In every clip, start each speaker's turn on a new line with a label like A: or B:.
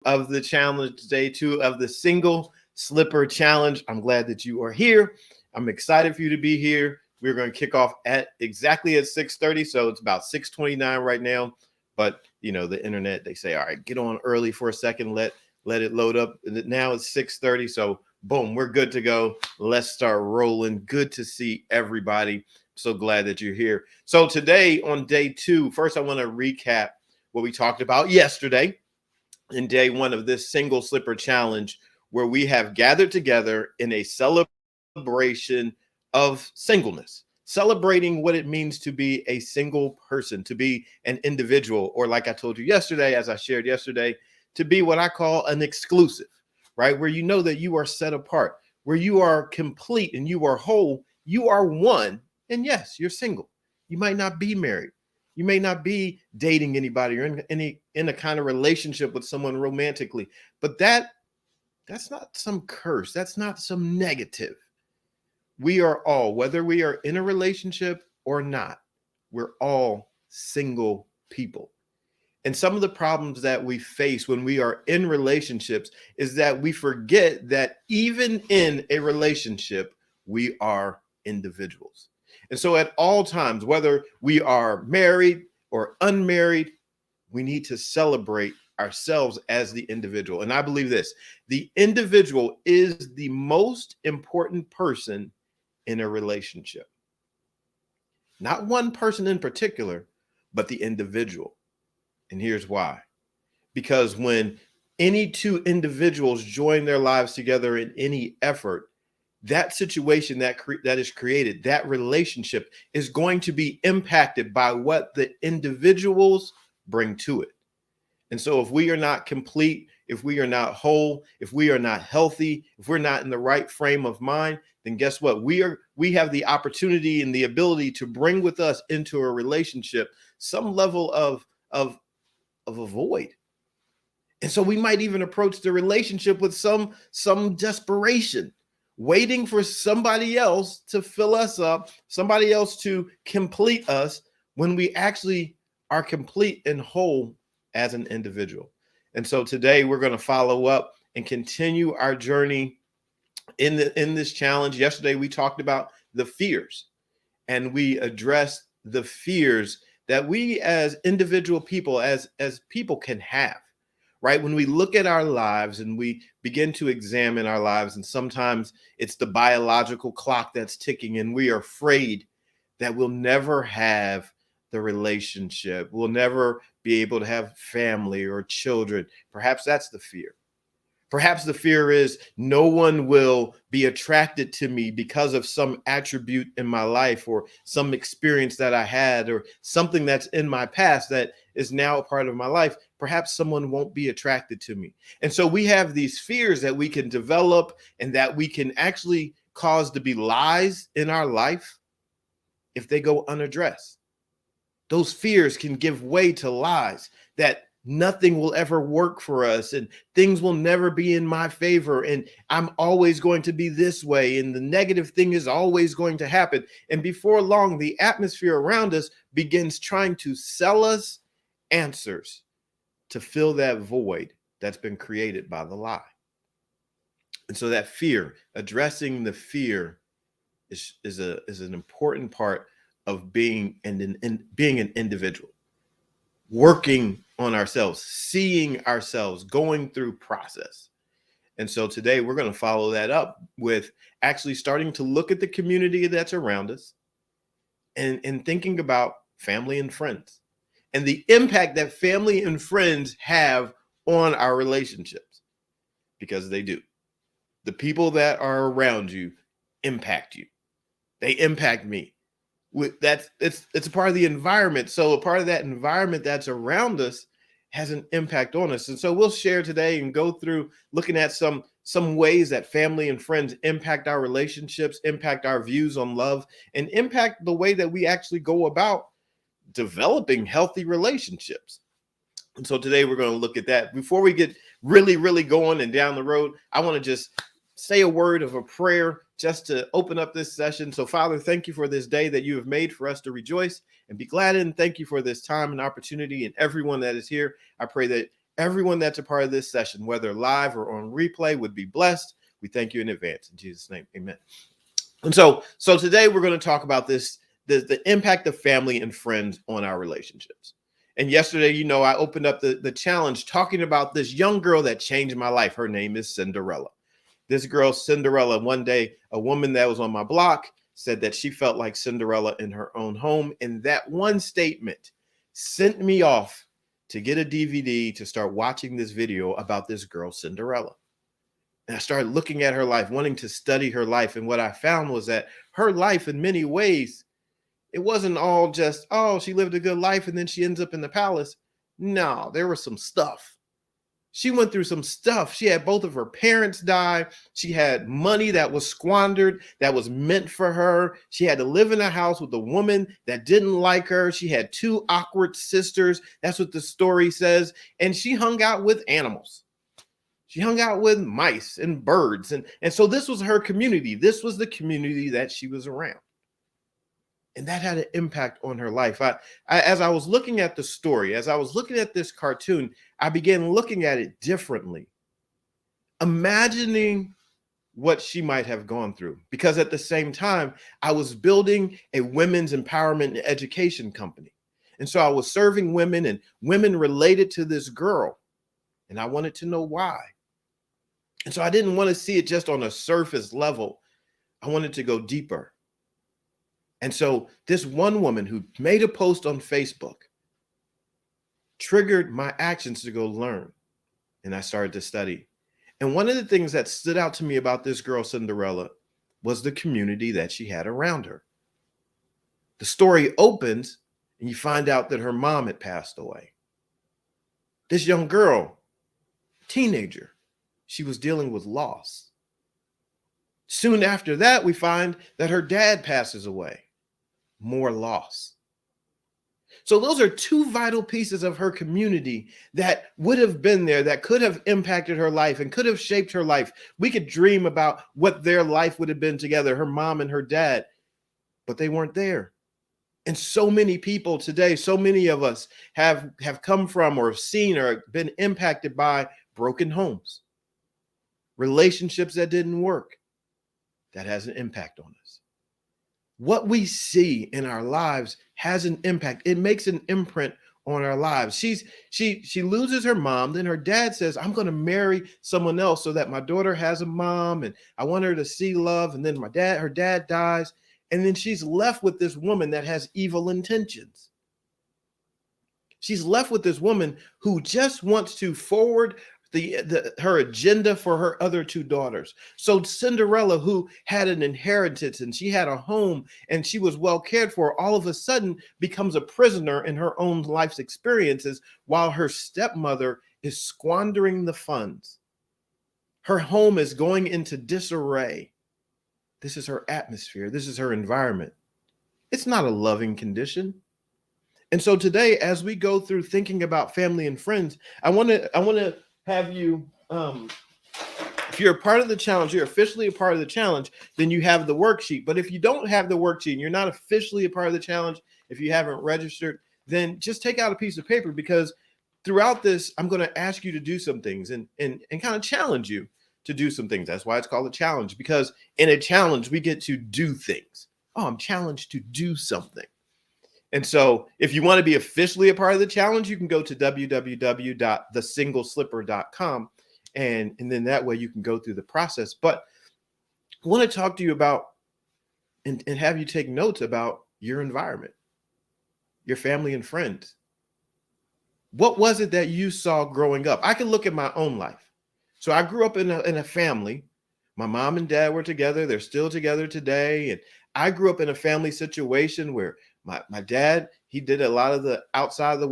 A: of the challenge, day two of the single slipper challenge. I'm glad that you are here. I'm excited for you to be here. We're going to kick off at exactly at 6:30. So it's about 6:29 right now. But you know, the internet, they say, all right, get on early for a second, let it load up. Now it's 6:30. So boom, we're good to go. Let's start rolling. Good to see everybody. So glad that you're here. So today on day two, first I want to recap what we talked about yesterday in day one of this single slipper challenge, where we have gathered together in a celebration of singleness, celebrating what it means to be a single person, to be an individual, or like I told you yesterday, as I shared yesterday, to be what I call an exclusive, right? Where you know that you are set apart, where you are complete and you are whole, you are one. And yes, you're single. You might not be married. You may not be dating anybody or in a kind of relationship with someone romantically, but that's not some curse. That's not some negative. We are all, whether we are in a relationship or not, we're all single people. And some of the problems that we face when we are in relationships is that we forget that even in a relationship, we are individuals. And so at all times, whether we are married or unmarried, we need to celebrate ourselves as the individual. And I believe this: the individual is the most important person in a relationship. Not one person in particular, but the individual. And here's why. Because when any two individuals join their lives together in any effort, that situation that is created, that relationship is going to be impacted by what the individuals bring to it. And so if we are not complete, if we are not whole, if we are not healthy, if we're not in the right frame of mind, then guess what? We have the opportunity and the ability to bring with us into a relationship some level of a void. And so we might even approach the relationship with some desperation, waiting for somebody else to fill us up, somebody else to complete us, when we actually are complete and whole as an individual. And so today we're going to follow up and continue our journey in this challenge. Yesterday we talked about the fears, and we addressed the fears that we as individual people, as people can have, right? When we look at our lives and we begin to examine our lives, and sometimes it's the biological clock that's ticking, and we are afraid that we'll never have the relationship, we'll never be able to have family or children. Perhaps that's the fear. Perhaps the fear is no one will be attracted to me because of some attribute in my life, or some experience that I had, or something that's in my past that is now a part of my life. Perhaps someone won't be attracted to me. And so we have these fears that we can develop and that we can actually cause to be lies in our life if they go unaddressed. Those fears can give way to lies that nothing will ever work for us, and things will never be in my favor, and I'm always going to be this way, and the negative thing is always going to happen. And before long, the atmosphere around us begins trying to sell us answers to fill that void that's been created by the lie. And so that fear, addressing the fear, is an important part of being being an individual, working on ourselves, seeing ourselves, going through process. And so today we're going to follow that up with actually starting to look at the community that's around us, and thinking about family and friends, and the impact that family and friends have on our relationships, because they do. The people that are around you impact you. They impact me. It's a part of the environment. So a part of that environment that's around us has an impact on us. And so we'll share today and go through looking at some ways that family and friends impact our relationships, impact our views on love, and impact the way that we actually go about developing healthy relationships. And so today we're going to look at that. Before we get really, really going and down the road, I want to just say a word of a prayer just to open up this session. So Father, thank you for this day that you have made for us to rejoice and be glad in. Thank you for this time and opportunity, and everyone that is here. I pray that everyone that's a part of this session, whether live or on replay, would be blessed. We thank you in advance. In Jesus' name, amen. And so today we're going to talk about this, the impact of family and friends on our relationships. And yesterday, I opened up the challenge talking about this young girl that changed my life. Her name is Cinderella. This girl, Cinderella, one day, a woman that was on my block said that she felt like Cinderella in her own home. And that one statement sent me off to get a DVD to start watching this video about this girl, Cinderella. And I started looking at her life, wanting to study her life. And what I found was that her life, in many ways, it wasn't all just, oh, she lived a good life and then she ends up in the palace. No, there was some stuff. She went through some stuff. She had both of her parents die. She had money that was squandered, that was meant for her. She had to live in a house with a woman that didn't like her. She had 2 awkward sisters. That's what the story says. And she hung out with animals. She hung out with mice and birds. And so this was her community. This was the community that she was around. And that had an impact on her life. As I was looking at the story, as I was looking at this cartoon, I began looking at it differently, imagining what she might have gone through. Because at the same time, I was building a women's empowerment and education company. And so I was serving women and women related to this girl. And I wanted to know why. And so I didn't want to see it just on a surface level. I wanted to go deeper. And so this one woman who made a post on Facebook triggered my actions to go learn. And I started to study. And one of the things that stood out to me about this girl, Cinderella, was the community that she had around her. The story opens and you find out that her mom had passed away. This young girl, teenager, she was dealing with loss. Soon after that, we find that her dad passes away. More loss. So those are 2 vital pieces of her community that would have been there, that could have impacted her life and could have shaped her life. We could dream about what their life would have been together, her mom and her dad, but they weren't there. And so many people today, so many of us have come from or seen or been impacted by broken homes, relationships that didn't work. That has an impact on us. What we see in our lives has an impact. It makes an imprint on our lives. She loses her mom. Then her dad says, I'm going to marry someone else so that my daughter has a mom and I want her to see love. And then her dad dies. And then she's left with this woman that has evil intentions. She's left with this woman who just wants to forward her agenda for her other 2 daughters. So Cinderella, who had an inheritance and she had a home and she was well cared for, all of a sudden becomes a prisoner in her own life's experiences while her stepmother is squandering the funds. Her home is going into disarray. This is her atmosphere. This is her environment. It's not a loving condition. And so today, as we go through thinking about family and friends, I want to have you, if you're a part of the challenge, you're officially a part of the challenge, then you have the worksheet. But if you don't have the worksheet and you're not officially a part of the challenge, if you haven't registered, then just take out a piece of paper, because throughout this, I'm going to ask you to do some things and kind of challenge you to do some things. That's why it's called a challenge, because in a challenge, we get to do things. Oh, I'm challenged to do something. And so if you want to be officially a part of the challenge, you can go to www.theSingleSlipper.com. And then that way you can go through the process. But I want to talk to you about and have you take notes about your environment, your family and friends. What was it that you saw growing up? I can look at my own life. So I grew up in a family. My mom and dad were together. They're still together today. And I grew up in a family situation where my dad, he did a lot of the outside of the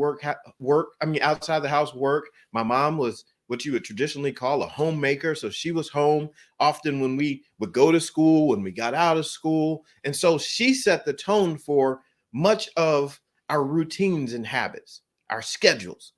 A: outside the house work. My mom was what you would traditionally call a homemaker. So she was home often when we would go to school, when we got out of school. And so she set the tone for much of our routines and habits, our schedules.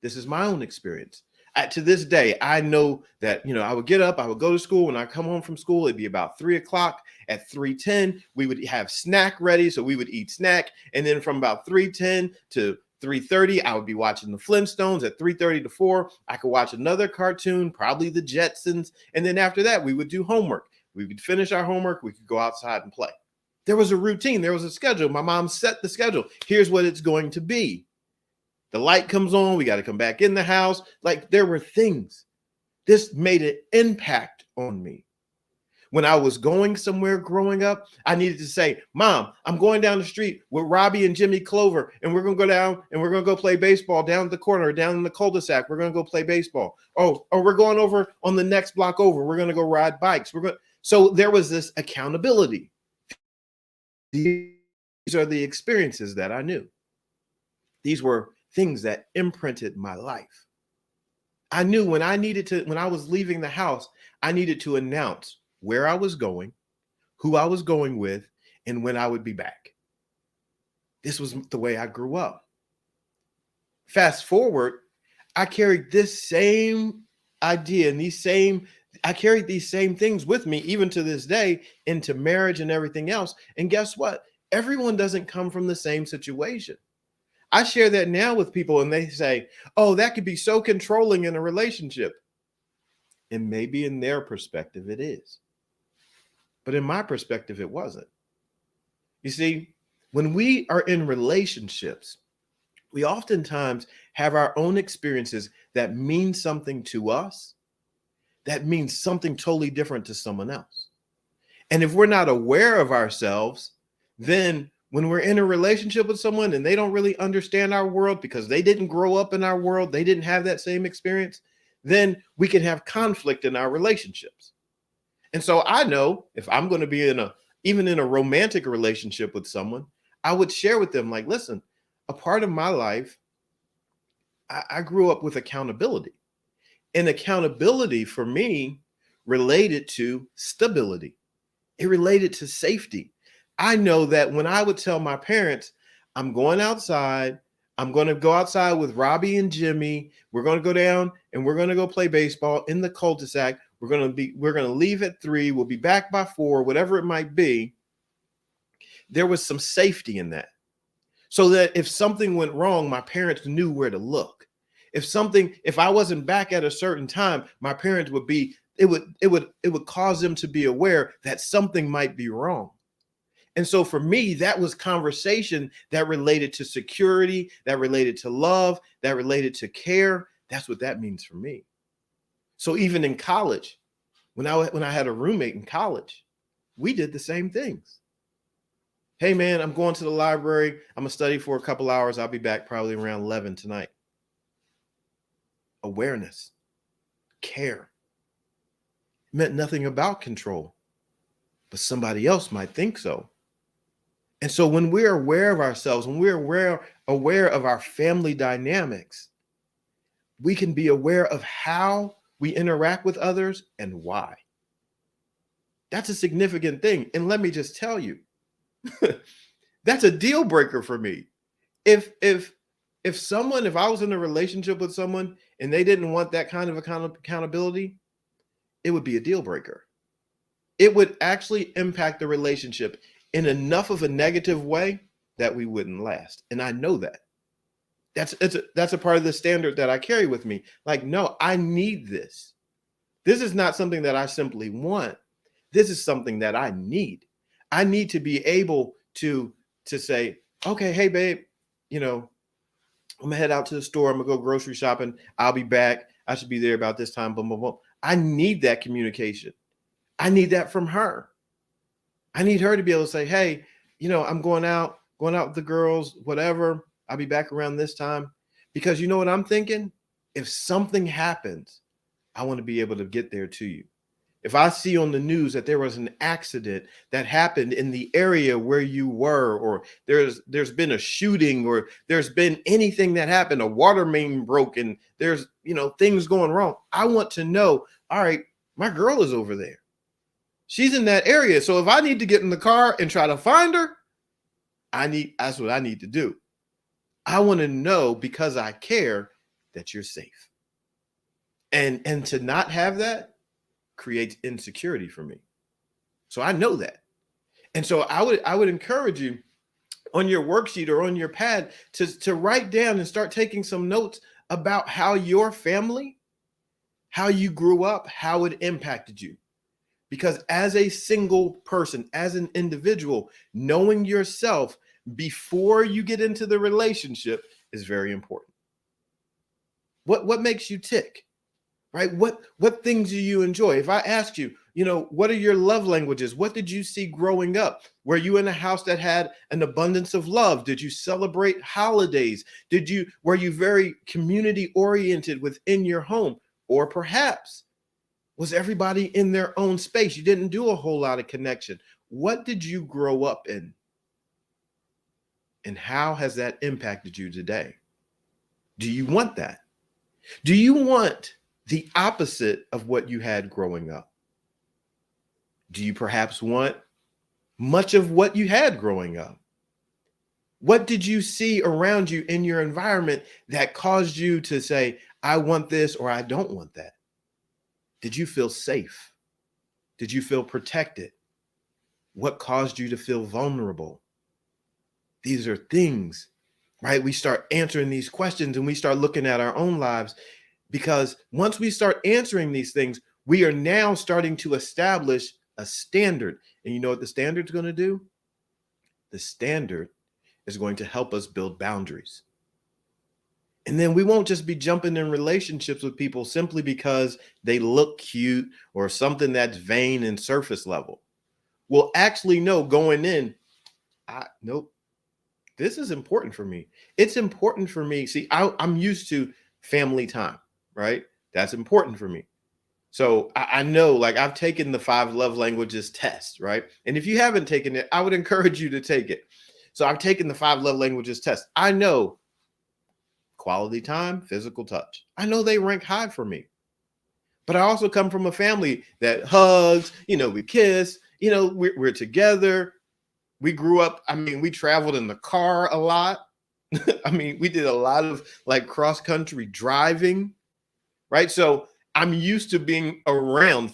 A: This is my own experience. To this day, I know that, I would get up, I would go to school. When I come home from school, it'd be about 3:00. At 3:10, we would have snack ready. So we would eat snack. And then from about 3:10 to 3:30, I would be watching the Flintstones. At 3:30 to 4, I could watch another cartoon, probably the Jetsons. And then after that, we would do homework. We would finish our homework. We could go outside and play. There was a routine. There was a schedule. My mom set the schedule. Here's what it's going to be. The light comes on. We got to come back in the house. Like, there were things. This made an impact on me. When I was going somewhere growing up, I needed to say, Mom, I'm going down the street with Robbie and Jimmy Clover, and we're going to go down and we're going to go play baseball down at the corner, down in the cul-de-sac. We're going to go play baseball. Oh, or we're going over on the next block over. We're going to go ride bikes. So there was this accountability. These are the experiences that I knew. These were things that imprinted my life. I knew when I was leaving the house, I needed to announce where I was going, who I was going with, and when I would be back. This was the way I grew up. Fast forward, I carried this same idea and I carried these same things with me, even to this day, into marriage and everything else. And guess what? Everyone doesn't come from the same situation. I share that now with people and they say, oh, that could be so controlling in a relationship. And maybe in their perspective, it is. But in my perspective, it wasn't. You see, when we are in relationships, we oftentimes have our own experiences that mean something to us, that means something totally different to someone else. And if we're not aware of ourselves, then when we're in a relationship with someone and they don't really understand our world because they didn't grow up in our world, they didn't have that same experience, then we can have conflict in our relationships. And so I know if I'm going to be even in a romantic relationship with someone, I would share with them, like, listen, a part of my life, I grew up with accountability. And accountability for me related to stability. It related to safety. I know that when I would tell my parents, I'm going outside, I'm going to go outside with Robbie and Jimmy, we're going to go down and we're going to go play baseball in the cul-de-sac. We're going to leave at 3. We'll be back by 4, whatever it might be. There was some safety in that. So that if something went wrong, my parents knew where to look. If I wasn't back at a certain time, my parents it would cause them to be aware that something might be wrong. And so for me, that was conversation that related to security, that related to love, that related to care. That's what that means for me. So even in college, when I had a roommate in college, we did the same things. Hey man, I'm going to the library. I'm gonna study for a couple hours. I'll be back probably around 11 tonight. Awareness, care. It meant nothing about control, but somebody else might think so. And so when we're aware of ourselves, when we're aware of our family dynamics, we can be aware of how we interact with others and why. That's a significant thing. And let me just tell you, that's a deal breaker for me. If I was in a relationship with someone and they didn't want that kind of accountability, it would be a deal breaker. It would actually impact the relationship in enough of a negative way that we wouldn't last. And I know that. That's a part of the standard that I carry with me. Like, no, I need this. This is not something that I simply want. This is something that I need. I need to be able to say, okay, hey babe, I'm gonna head out to the store. I'm gonna go grocery shopping. I'll be back. I should be there about this time. Boom, boom, boom. I need that communication. I need that from her. I need her to be able to say, hey, I'm going out with the girls, whatever. I'll be back around this time. Because you know what I'm thinking? If something happens, I want to be able to get there to you. If I see on the news that there was an accident that happened in the area where you were, or there's been a shooting, or there's been anything that happened, a water main broke, and there's things going wrong, I want to know, all right, my girl is over there. She's in that area. So if I need to get in the car and try to find her, that's what I need to do. I want to know, because I care, that you're safe. And to not have that creates insecurity for me. So I know that. And so I would encourage you, on your worksheet or on your pad to write down and start taking some notes about how your family, how you grew up, how it impacted you. Because as a single person, as an individual, knowing yourself before you get into the relationship is very important. What makes you tick? Right? What things do you enjoy? If I asked you, what are your love languages? What did you see growing up? Were you in a house that had an abundance of love? Did you celebrate holidays? Were you very community oriented within your home? Or perhaps was everybody in their own space? You didn't do a whole lot of connection. What did you grow up in? And how has that impacted you today? Do you want that? Do you want the opposite of what you had growing up? Do you perhaps want much of what you had growing up? What did you see around you in your environment that caused you to say, I want this or I don't want that? Did you feel safe? Did you feel protected? What caused you to feel vulnerable? These are things, right? We start answering these questions and we start looking at our own lives, because once we start answering these things, we are now starting to establish a standard. And you know what the standard's going to do? The standard is going to help us build boundaries. And then we won't just be jumping in relationships with people simply because they look cute or something that's vain and surface level. We'll actually know going in, nope, this is important for me. It's important for me. See, I'm used to family time, right? That's important for me. So I know, like, I've taken the 5 love languages test, right? And if you haven't taken it, I would encourage you to take it. So I've taken the 5 love languages test. I know quality time, physical touch. I know they rank high for me. But I also come from a family that hugs, we kiss, we're together. We grew up, we traveled in the car a lot. We did a lot of like cross-country driving, right? So I'm used to being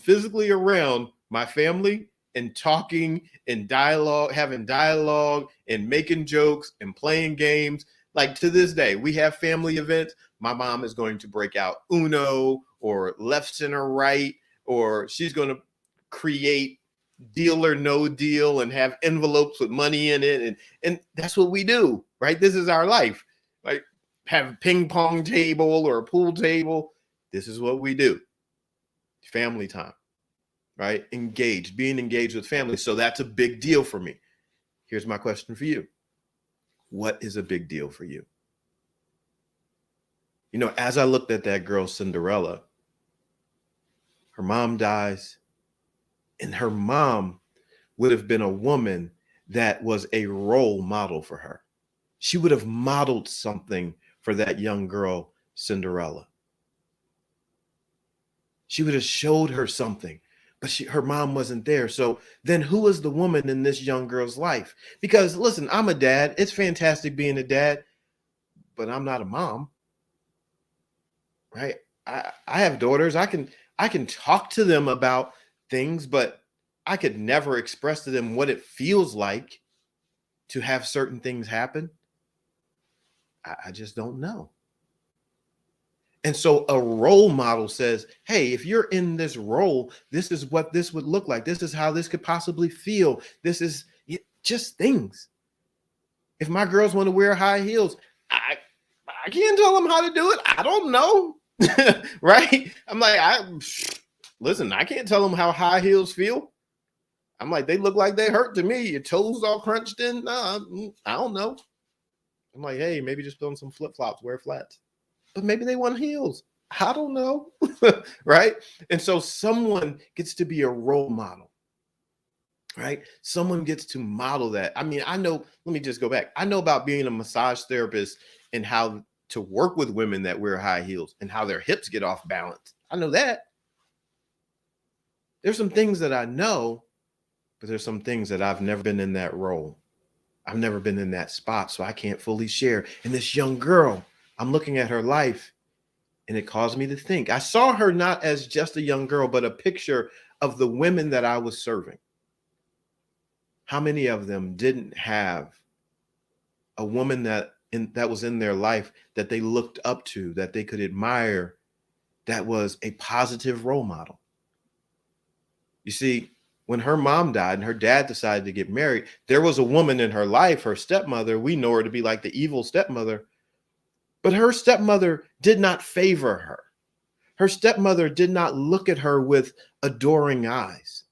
A: physically around my family and talking and dialogue, having dialogue and making jokes and playing games. Like to this day, we have family events. My mom is going to break out Uno or left, center, right, or she's going to create Deal or No Deal and have envelopes with money in it. And that's what we do, right? This is our life. Like have a ping pong table or a pool table. This is what we do. Family time, right? Being engaged with family. So that's a big deal for me. Here's my question for you. What is a big deal for you? As I looked at that girl, Cinderella, her mom dies, and her mom would have been a woman that was a role model for her. She would have modeled something for that young girl, Cinderella. She would have showed her something, but her mom wasn't there. So then who is the woman in this young girl's life? Because listen, I'm a dad. It's fantastic being a dad, but I'm not a mom, right? I have daughters. I can talk to them about things, but I could never express to them what it feels like to have certain things happen. I just don't know. And so a role model says, hey, if you're in this role, this is what this would look like. This is how this could possibly feel. This is just things. If my girls want to wear high heels, I can't tell them how to do it. I don't know. Right? I'm like, listen, I can't tell them how high heels feel. I'm like, they look like they hurt to me. Your toes all crunched in. No, I don't know. I'm like, hey, maybe just put on some flip-flops, wear flats. But maybe they want heels. I don't know. Right? And so someone gets to be a role model. Right? Someone gets to model that. I know, let me just go back. I know about being a massage therapist and how to work with women that wear high heels and how their hips get off balance. I know that. There's some things that I know, but there's some things that I've never been in that role. I've never been in that spot, so I can't fully share. And this young girl, I'm looking at her life, and it caused me to think. I saw her not as just a young girl, but a picture of the women that I was serving. How many of them didn't have a woman that was in their life that they looked up to, that they could admire, that was a positive role model. You see, when her mom died and her dad decided to get married, there was a woman in her life, her stepmother. We know her to be like the evil stepmother, but her stepmother did not favor her. Her stepmother did not look at her with adoring eyes.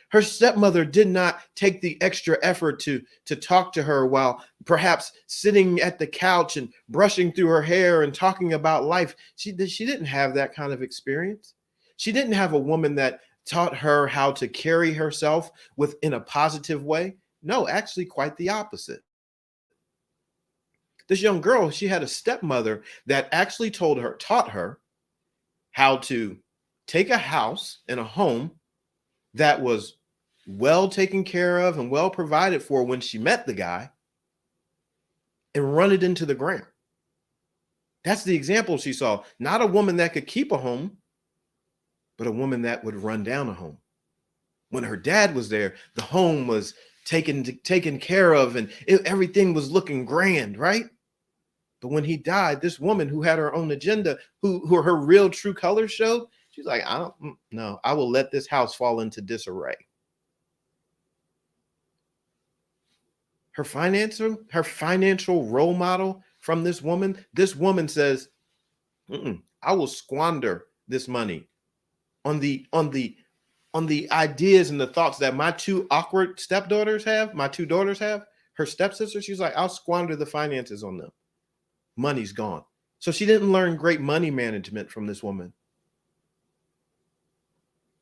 A: Her stepmother did not take the extra effort to talk to her while perhaps sitting at the couch and brushing through her hair and talking about life. She didn't have that kind of experience. She didn't have a woman that taught her how to carry herself in a positive way. No, actually quite the opposite. This young girl, she had a stepmother that actually taught her how to take a house and a home that was well taken care of and well provided for when she met the guy and run it into the ground. That's the example she saw. Not a woman that could keep a home, but a woman that would run down a home. When her dad was there, the home was taken care of and everything was looking grand, right? But when he died, this woman who had her own agenda, who her real true colors showed, she's like, I will let this house fall into disarray. Her financial role model from this woman says, I will squander this money on the ideas and the thoughts that my two awkward stepdaughters have, my two daughters have, her stepsister. She's like, I'll squander the finances on them. Money's gone. So she didn't learn great money management from this woman.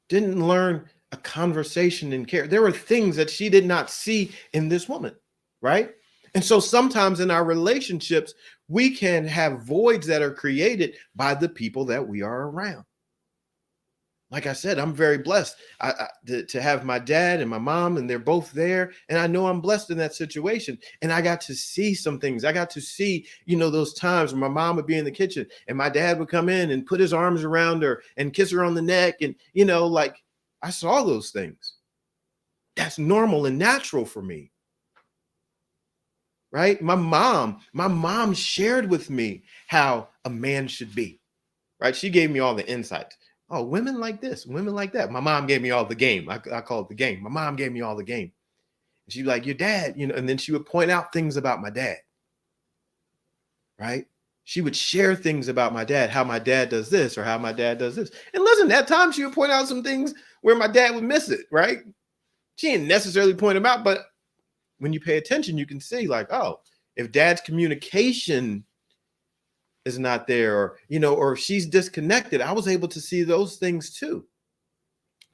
A: Didn't learn a conversation and care. There were things that she did not see in this woman, right? And so sometimes in our relationships, we can have voids that are created by the people that we are around. Like I said, I'm very blessed to have my dad and my mom, and they're both there. And I know I'm blessed in that situation. And I got to see some things. I got to see, those times when my mom would be in the kitchen and my dad would come in and put his arms around her and kiss her on the neck. And, I saw those things. That's normal and natural for me. Right? My mom shared with me how a man should be. Right? She gave me all the insights. Oh, women like this, women like that. My mom gave me all the game. I call it the game. My mom gave me all the game. And she'd be like, your dad, and then she would point out things about my dad. Right? She would share things about my dad, how my dad does this or how my dad does this. And listen, at times she would point out some things where my dad would miss it, right? She didn't necessarily point them out, but when you pay attention, you can see like, oh, if dad's communication is not there, or she's disconnected, I was able to see those things too.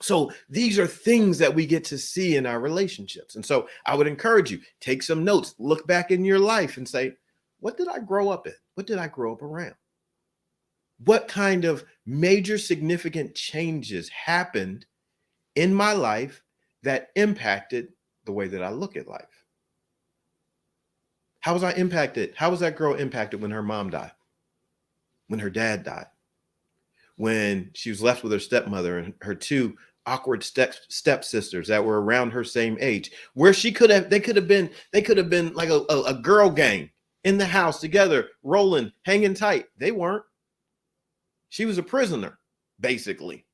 A: So these are things that we get to see in our relationships. And so I would encourage you, take some notes, look back in your life and say, what did I grow up in? What did I grow up around? What kind of major significant changes happened in my life that impacted the way that I look at life? How was I impacted? How was that girl impacted when her mom died? When her dad died, when she was left with her stepmother and her two awkward stepsisters that were around her same age, where they could have been like a girl gang in the house together, rolling, hanging tight. They weren't. She was a prisoner, basically,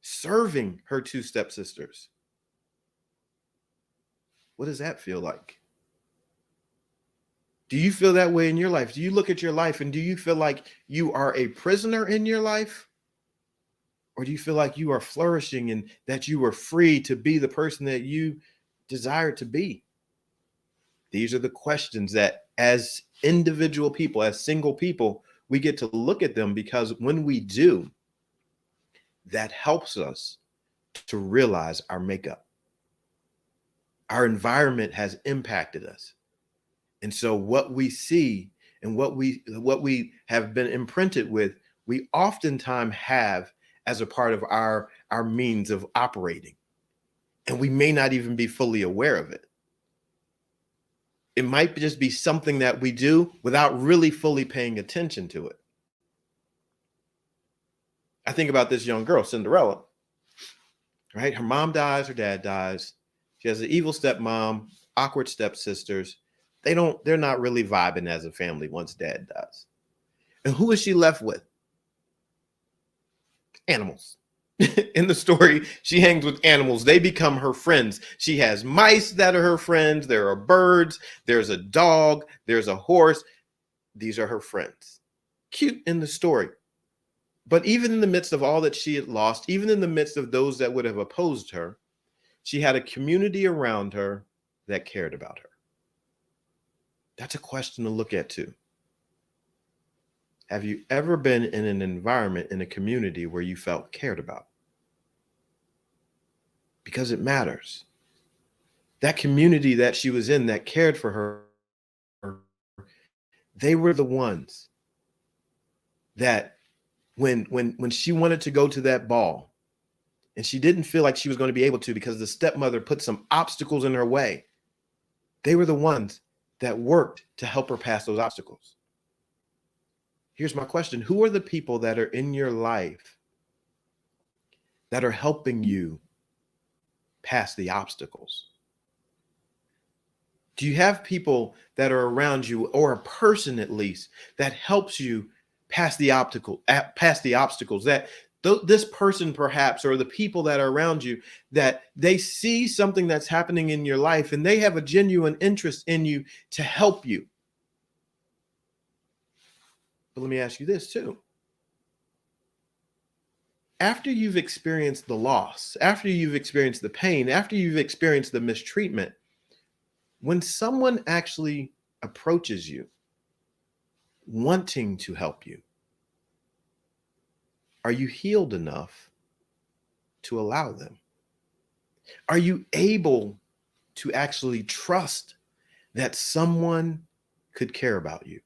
A: serving her two stepsisters. What does that feel like? Do you feel that way in your life? Do you look at your life and do you feel like you are a prisoner in your life? Or do you feel like you are flourishing and that you are free to be the person that you desire to be? These are the questions that as individual people, as single people, we get to look at them, because when we do, that helps us to realize our makeup. Our environment has impacted us. And so what we see and what we have been imprinted with, we oftentimes have as a part of our means of operating. And we may not even be fully aware of it. It might just be something that we do without really fully paying attention to it. I think about this young girl, Cinderella, right? Her mom dies, her dad dies. She has an evil stepmom, awkward stepsisters. they're not really vibing as a family once dad dies. And who is she left with? Animals. In the story, she hangs with animals. They become her friends. She has mice that are her friends. There are birds. There's a dog. There's a horse. These are her friends. Cute in the story. But even in the midst of all that she had lost, even in the midst of those that would have opposed her, she had a community around her that cared about her. That's a question to look at too. Have you ever been in an environment, in a community where you felt cared about? Because it matters. That community that she was in that cared for her, they were the ones that when she wanted to go to that ball and she didn't feel like she was going to be able to because the stepmother put some obstacles in her way, they were the ones that worked to help her pass those obstacles. Here's my question. Who are the people that are in your life that are helping you pass the obstacles? Do you have people that are around you, or a person at least, that helps you pass the obstacles, that this person perhaps, or the people that are around you, that they see something that's happening in your life and they have a genuine interest in you to help you? But let me ask you this too. After you've experienced the loss, after you've experienced the pain, after you've experienced the mistreatment, when someone actually approaches you wanting to help you, are you healed enough to allow them? Are you able to actually trust that someone could care about you?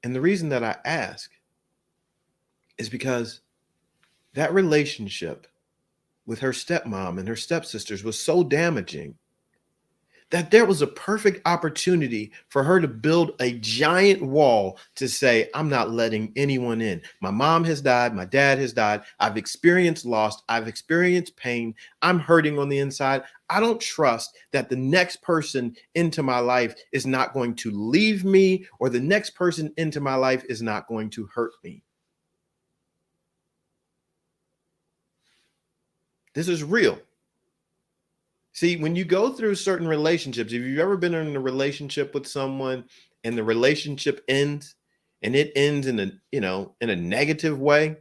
A: And the reason that I ask is because that relationship with her stepmom and her stepsisters was so damaging that there was a perfect opportunity for her to build a giant wall to say, I'm not letting anyone in. My mom has died. My dad has died. I've experienced loss. I've experienced pain. I'm hurting on the inside. I don't trust that the next person into my life is not going to leave me, or the next person into my life is not going to hurt me. This is real. See, when you go through certain relationships, if you've ever been in a relationship with someone and the relationship ends, and it ends in a negative way,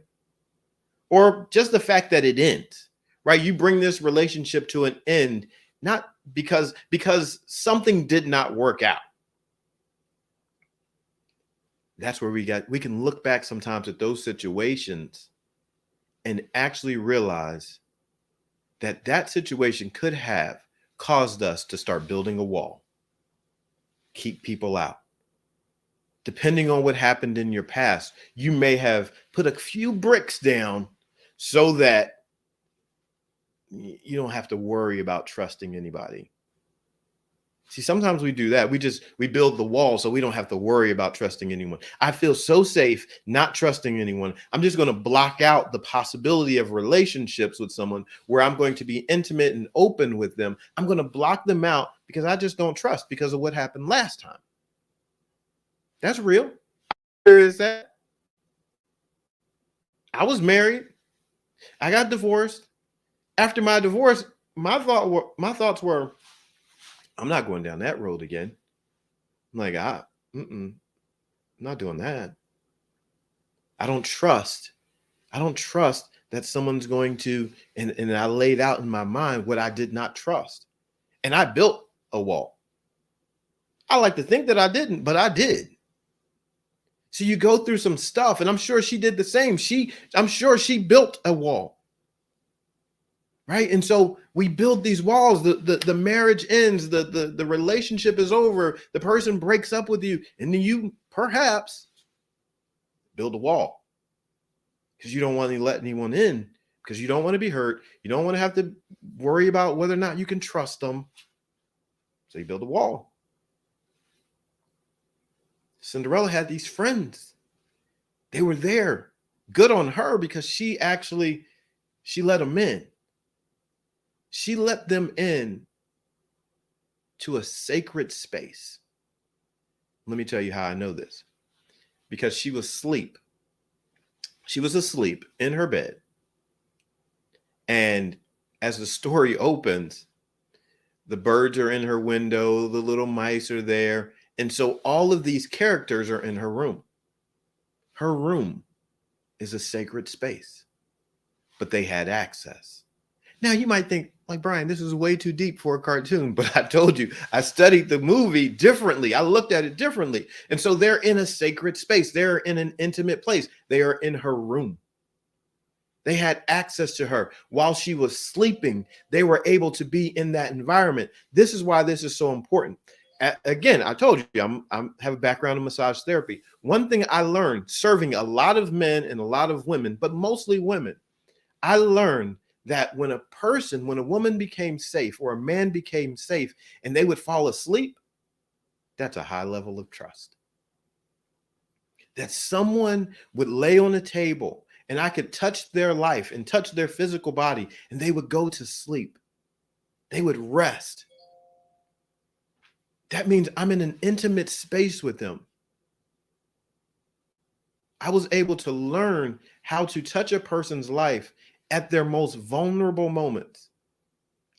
A: or just the fact that it ends, right? You bring this relationship to an end, not because something did not work out. That's where we can look back sometimes at those situations and actually realize that situation could have caused us to start building a wall, keep people out. Depending on what happened in your past, you may have put a few bricks down so that you don't have to worry about trusting anybody. See, sometimes we do that. We build the wall so we don't have to worry about trusting anyone. I feel so safe not trusting anyone. I'm just going to block out the possibility of relationships with someone where I'm going to be intimate and open with them. I'm going to block them out because I just don't trust because of what happened last time. That's real. Where is that? I was married. I got divorced. After my divorce, my thoughts were, I'm not going down that road again. I'm like, I'm not doing that. I don't trust that someone's going to, and I laid out in my mind what I did not trust. And I built a wall. I like to think that I didn't, but I did. So you go through some stuff, and I'm sure she did the same. I'm sure she built a wall. Right. And so we build these walls. The marriage ends, the relationship is over, the person breaks up with you, and then you perhaps build a wall because you don't want to let anyone in, because you don't want to be hurt. You don't want to have to worry about whether or not you can trust them. So you build a wall. Cinderella had these friends. They were there. Good on her, because she let them in. She let them in to a sacred space. Let me tell you how I know this. Because she was asleep. She was asleep in her bed. And as the story opens, the birds are in her window, the little mice are there. And so all of these characters are in her room. Her room is a sacred space, but they had access. Now you might think, like, Brian, this is way too deep for a cartoon, but I told you, I studied the movie differently. I looked at it differently. And so they're in a sacred space. They're in an intimate place. They are in her room. They had access to her while she was sleeping. They were able to be in that environment. This is why this is so important. Again, I told you, I have a background in massage therapy. One thing I learned serving a lot of men and a lot of women, but mostly women, I learned that when a woman became safe or a man became safe and they would fall asleep, that's a high level of trust. That someone would lay on a table and I could touch their life and touch their physical body and they would go to sleep. They would rest. That means I'm in an intimate space with them. I was able to learn how to touch a person's life at their most vulnerable moments.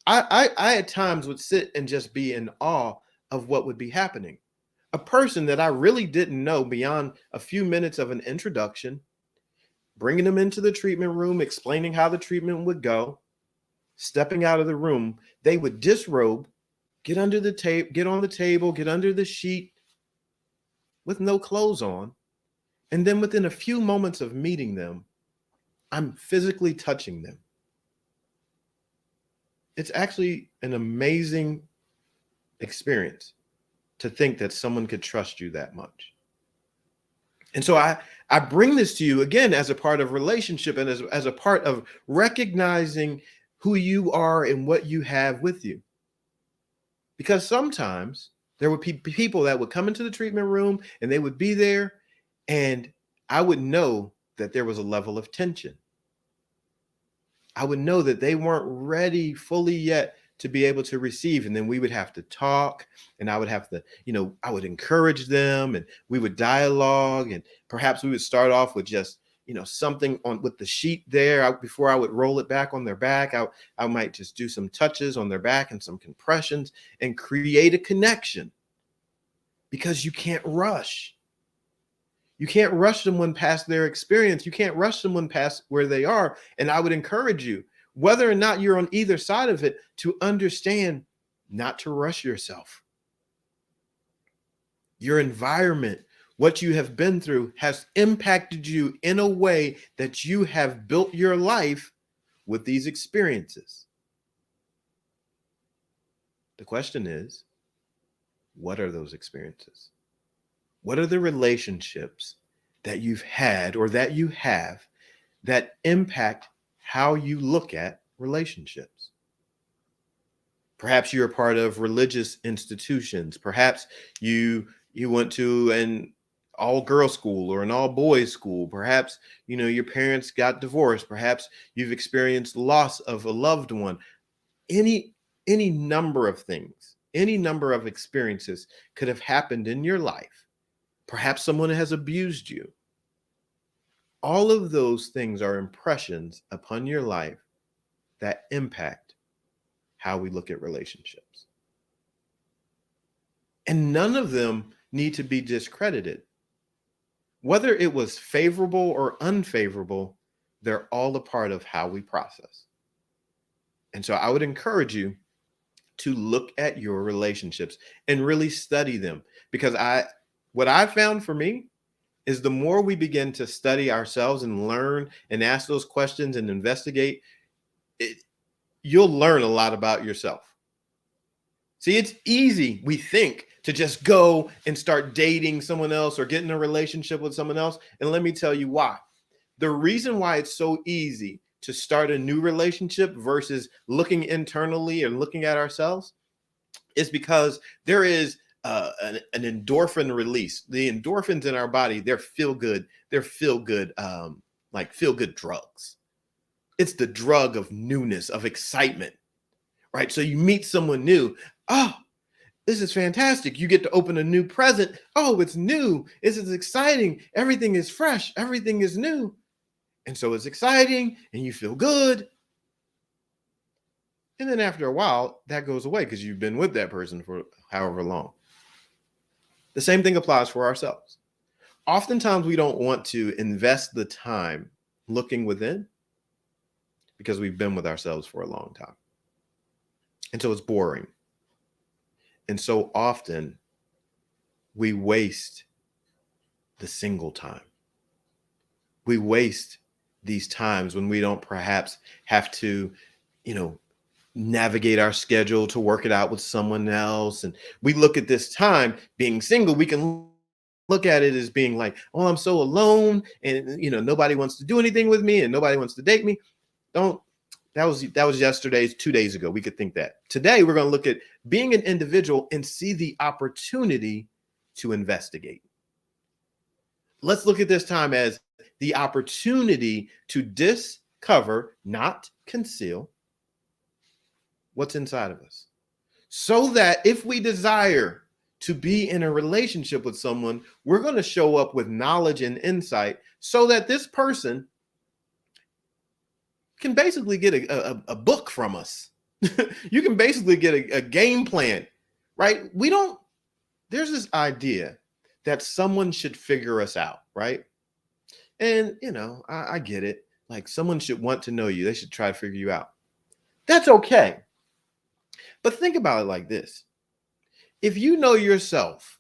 A: I at times would sit and just be in awe of what would be happening. A person that I really didn't know beyond a few minutes of an introduction, bringing them into the treatment room, explaining how the treatment would go, stepping out of the room, they would disrobe, get under the tape, get on the table, get under the sheet with no clothes on. And then within a few moments of meeting them, I'm physically touching them. It's actually an amazing experience to think that someone could trust you that much. And so I bring this to you again as a part of relationship and as a part of recognizing who you are and what you have with you. Because sometimes there would be people that would come into the treatment room and they would be there and I would know that there was a level of tension. I would know that they weren't ready fully yet to be able to receive. And then we would have to talk and I would have to, I would encourage them and we would dialogue and perhaps we would start off with just, something on with the sheet there before I would roll it back on their back. I might just do some touches on their back and some compressions and create a connection because you can't rush. You can't rush someone past their experience. You can't rush someone past where they are. And I would encourage you, whether or not you're on either side of it, to understand not to rush yourself. Your environment, what you have been through, has impacted you in a way that you have built your life with these experiences. The question is, what are those experiences? What are the relationships that you've had or that you have that impact how you look at relationships? Perhaps you're a part of religious institutions. Perhaps you went to an all-girls school or an all-boys school. Perhaps, your parents got divorced. Perhaps you've experienced loss of a loved one. Any number of things, any number of experiences could have happened in your life. Perhaps someone has abused you. All of those things are impressions upon your life that impact how we look at relationships. And none of them need to be discredited. Whether it was favorable or unfavorable, they're all a part of how we process. And so I would encourage you to look at your relationships and really study them, because what I found for me is the more we begin to study ourselves and learn and ask those questions and investigate, you'll learn a lot about yourself. See, it's easy, we think, to just go and start dating someone else or get in a relationship with someone else. And let me tell you why. The reason why it's so easy to start a new relationship versus looking internally and looking at ourselves is because there is an endorphin release. The endorphins in our body, they're feel good like feel good drugs. It's the drug of newness, of excitement, right? So you meet someone new. Oh, This is fantastic. You get to open a new present. Oh, it's new. This is exciting. Everything is fresh. Everything is new. And so it's exciting and you feel good. And then after a while, that goes away because you've been with that person for however long. The same thing applies for ourselves. Oftentimes, we don't want to invest the time looking within because we've been with ourselves for a long time. And so it's boring. And so often we waste the single time. We waste these times when we don't perhaps have to, navigate our schedule to work it out with someone else. And we look at this time being single, we can look at it as being like, oh, I'm so alone and, nobody wants to do anything with me and nobody wants to date me. That was yesterday's 2 days ago. We could think that. Today, we're going to look at being an individual and see the opportunity to investigate. Let's look at this time as the opportunity to discover, not conceal, what's inside of us. So that if we desire to be in a relationship with someone, we're going to show up with knowledge and insight so that this person can basically get a book from us. You can basically get a game plan, right? There's this idea that someone should figure us out, right? And, I get it. Like someone should want to know you. They should try to figure you out. That's okay. But think about it like this. If you know yourself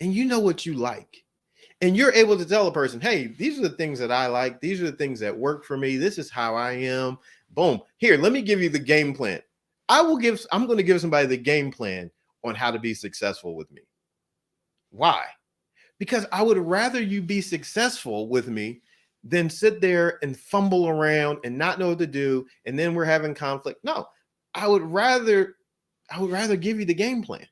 A: and you know what you like, and you're able to tell a person, hey, these are the things that I like. These are the things that work for me. This is how I am. Boom. Here, let me give you the game plan. I'm going to give somebody the game plan on how to be successful with me. Why? Because I would rather you be successful with me than sit there and fumble around and not know what to do. And then we're having conflict. No, I would rather give you the game plan.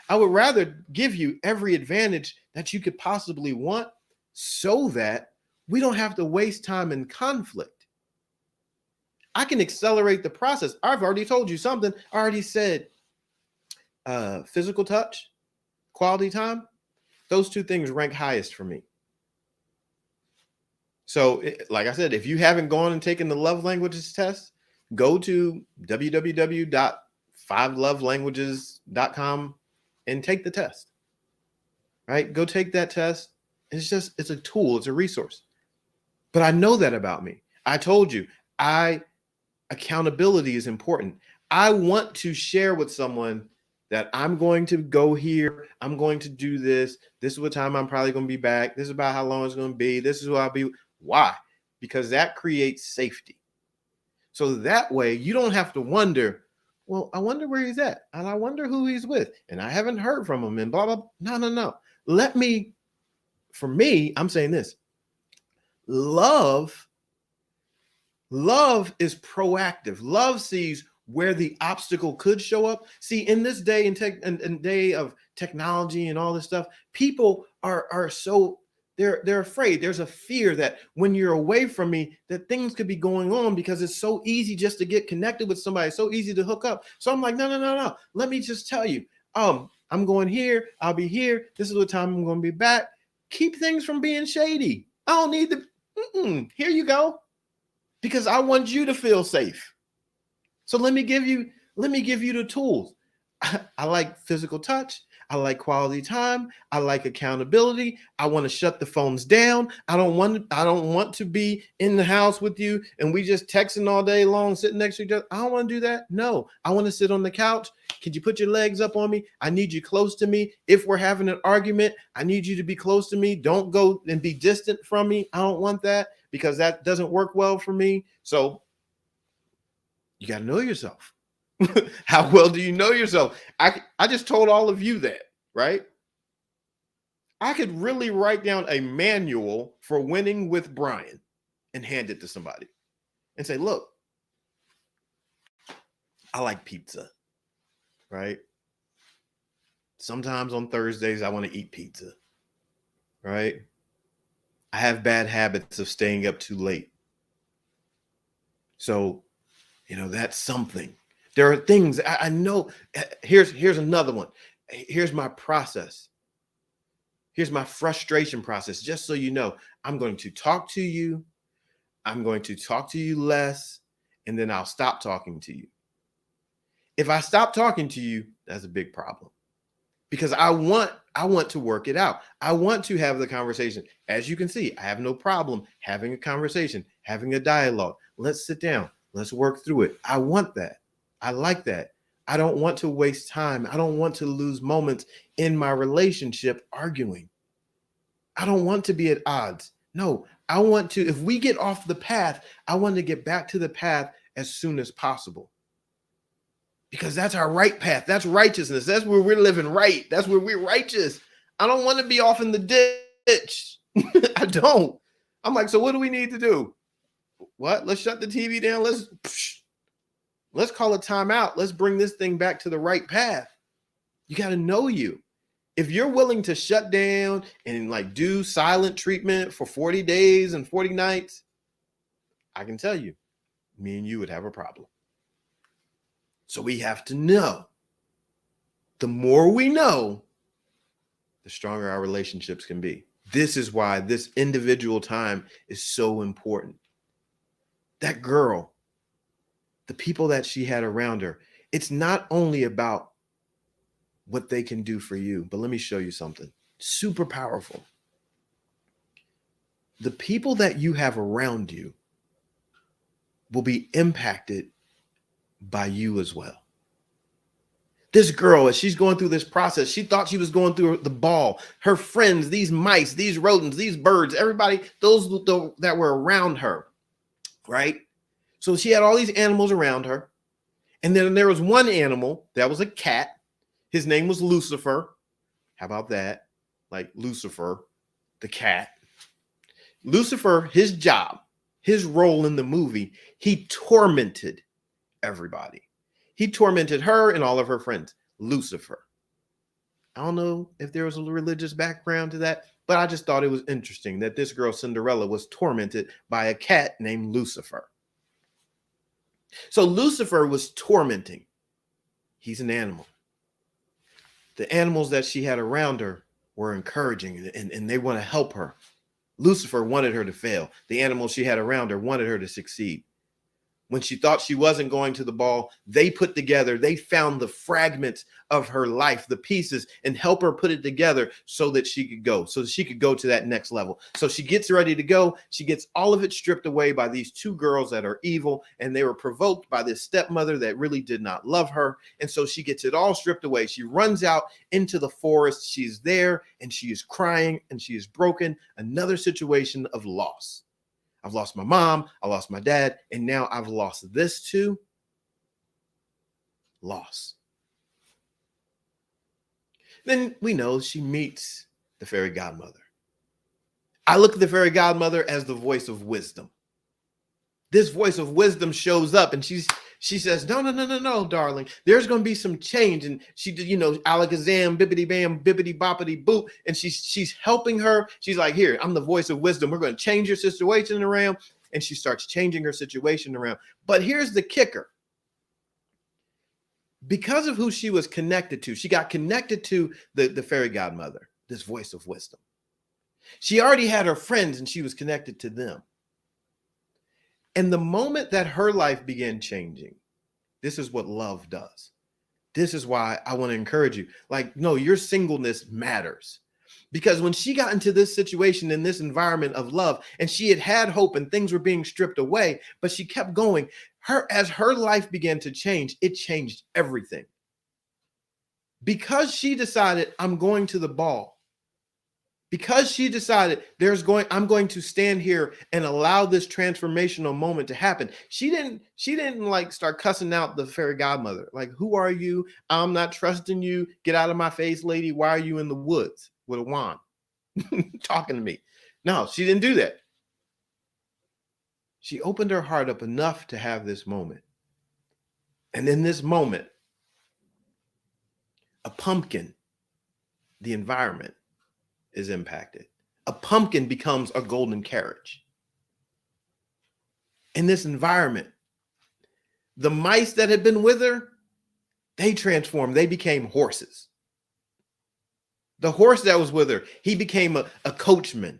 A: I would rather give you every advantage that you could possibly want so that we don't have to waste time in conflict. I can accelerate the process. I've already told you something. I already said physical touch, quality time. Those two things rank highest for me. So, like I said, if you haven't gone and taken the love languages test, go to www.5lovelanguages.com and take the test, right? Go take that test. It's a tool. It's a resource. But I know that about me. I told you, accountability is important. I want to share with someone that I'm going to go here. I'm going to do this. This is what time I'm probably going to be back. This is about how long it's going to be. This is what I'll be. Why? Because that creates safety. So that way you don't have to wonder, well, I wonder where he's at. And I wonder who he's with. And I haven't heard from him and blah, blah, blah. No. For me, I'm saying this. Love is proactive. Love sees where the obstacle could show up. See, in this day and day of technology and all this stuff, people are so they're afraid. There's a fear that when you're away from me, that things could be going on because it's so easy just to get connected with somebody, so easy to hook up. So I'm like, no. Let me just tell you, I'm going here. I'll be here. This is what time I'm going to be back. Keep things from being shady. I don't need to. Here you go, because I want you to feel safe. So let me give you the tools. I like physical touch. I like quality time. I like accountability. I want to shut the phones down. I don't want to be in the house with you and we just texting all day long, sitting next to each other. I don't want to do that. No, I want to sit on the couch. Could you put your legs up on me? I need you close to me. If we're having an argument, I need you to be close to me. Don't go and be distant from me. I don't want that because that doesn't work well for me. So you got to know yourself. How well do you know yourself? I just told all of you that, right? I could really write down a manual for winning with Brian and hand it to somebody and say, look, I like pizza, right? Sometimes on Thursdays, I want to eat pizza, right? I have bad habits of staying up too late. So, that's something. There are things I know. Here's another one. Here's my process. Here's my frustration process. Just so you know, I'm going to talk to you. I'm going to talk to you less, and then I'll stop talking to you. If I stop talking to you, that's a big problem, because I want to work it out. I want to have the conversation. As you can see, I have no problem having a conversation, having a dialogue. Let's sit down. Let's work through it. I want that. I like that. I don't want to waste time. I don't want to lose moments in my relationship arguing. I don't want to be at odds. No, I want to, if we get off the path, I want to get back to the path as soon as possible. Because that's our right path. That's righteousness. That's where we're living right. That's where we're righteous. I don't want to be off in the ditch. I don't. I'm like, so what do we need to do? What? Let's shut the TV down. Let's call a timeout. Let's bring this thing back to the right path. You got to know you. If you're willing to shut down and like do silent treatment for 40 days and 40 nights, I can tell you, me and you would have a problem. So we have to know. The more we know, the stronger our relationships can be. This is why this individual time is so important. That girl, the people that she had around her, it's not only about what they can do for you, but let me show you something super powerful. The people that you have around you will be impacted by you as well. This girl, as she's going through this process, she thought she was going through the ball. Her friends, these mice, these rodents, these birds, everybody, those that were around her, right? So she had all these animals around her. And then there was one animal that was a cat. His name was Lucifer. How about that? Like Lucifer, the cat. Lucifer, his job, his role in the movie, he tormented everybody. He tormented her and all of her friends. Lucifer. I don't know if there was a religious background to that, but I just thought it was interesting that this girl, Cinderella, was tormented by a cat named Lucifer. So Lucifer was tormenting. He's an animal. The animals that she had around her were encouraging and they want to help her. Lucifer wanted her to fail. The animals she had around her wanted her to succeed. When she thought she wasn't going to the ball, they found the fragments of her life, the pieces, and help her put it together so that she could go to that next level. So she gets ready to go. She gets all of it stripped away by these two girls that are evil, and they were provoked by this stepmother that really did not love her. And so she gets it all stripped away. She runs out into the forest. She's there, and she is crying, and she is broken. Another situation of loss. I've lost my mom, I lost my dad, and now I've lost this too. Loss. Then we know she meets the fairy godmother. I look at the fairy godmother as the voice of wisdom. This voice of wisdom shows up and she says, no, darling. There's going to be some change. And she did, alakazam, bibbity bam, bibbity boppity boop. And she's helping her. She's like, here, I'm the voice of wisdom. We're going to change your situation around. And she starts changing her situation around. But here's the kicker. Because of who she was connected to, she got connected to the fairy godmother, this voice of wisdom. She already had her friends and she was connected to them. And the moment that her life began changing, this is what love does. This is why I want to encourage you. Like, no, your singleness matters. Because when she got into this situation, in this environment of love, and she had hope and things were being stripped away, but she kept going, as her life began to change, it changed everything. Because she decided, I'm going to the ball. Because she decided I'm going to stand here and allow this transformational moment to happen. She didn't like start cussing out the fairy godmother. Like, who are you? I'm not trusting you. Get out of my face, lady. Why are you in the woods with a wand talking to me? No, she didn't do that. She opened her heart up enough to have this moment. And in this moment, a pumpkin, the environment, is impacted. A pumpkin becomes a golden carriage. In this environment, the mice that had been with her, they transformed. They became horses. The horse that was with her, he became a coachman.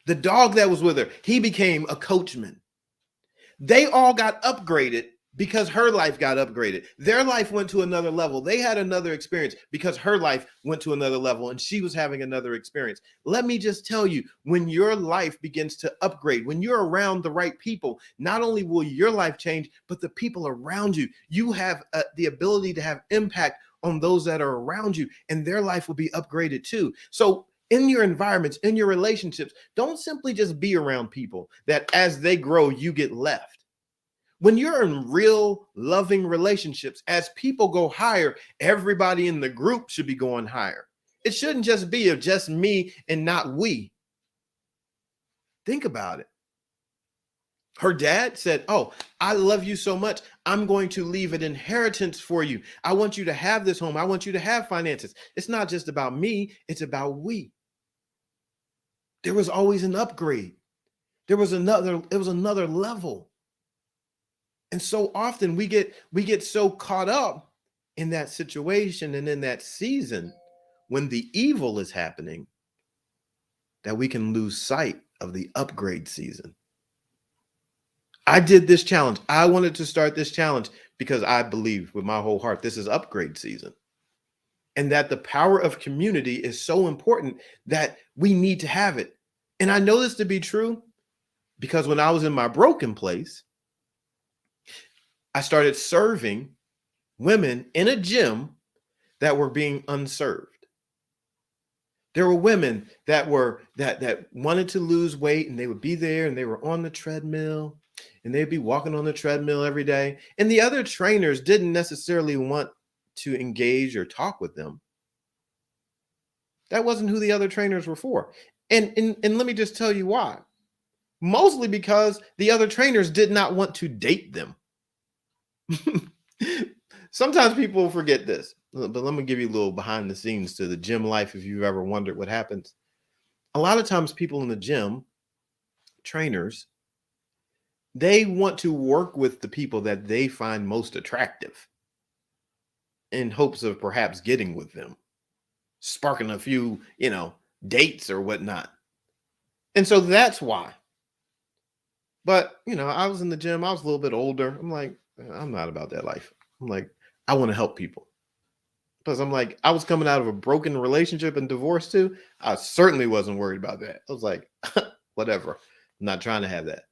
A: The dog that was with her, he became a coachman. They all got upgraded because her life got upgraded. Their life went to another level. They had another experience because her life went to another level and she was having another experience. Let me just tell you, when your life begins to upgrade, when you're around the right people, not only will your life change, but the people around you, you have the ability to have impact on those that are around you, and their life will be upgraded too. So in your environments, in your relationships, don't simply just be around people that as they grow, you get left. When you're in real loving relationships, as people go higher, everybody in the group should be going higher. It shouldn't just be of just me and not we. Think about it. Her dad said, "Oh, I love you so much. I'm going to leave an inheritance for you. I want you to have this home. I want you to have finances." It's not just about me, it's about we. There was always an upgrade. It was another level. And so often we get so caught up in that situation and in that season when the evil is happening that we can lose sight of the upgrade season. I did this challenge. I wanted to start this challenge because I believe with my whole heart this is upgrade season. And that the power of community is so important that we need to have it. And I know this to be true because when I was in my broken place, I started serving women in a gym that were being unserved. There were women that wanted to lose weight, and they would be there and they were on the treadmill and they'd be walking on the treadmill every day. And the other trainers didn't necessarily want to engage or talk with them. That wasn't who the other trainers were for. And let me just tell you why. Mostly because the other trainers did not want to date them. Sometimes people forget this, but let me give you a little behind the scenes to the gym life if you've ever wondered what happens. A lot of times people in the gym, trainers, they want to work with the people that they find most attractive in hopes of perhaps getting with them, sparking a few, dates or whatnot. And so that's why. But, I was in the gym. I was a little bit older. I'm like, I'm not about that life. I'm like, I want to help people. Because I'm like, I was coming out of a broken relationship and divorce too. I certainly wasn't worried about that. I was like, whatever. I'm not trying to have that.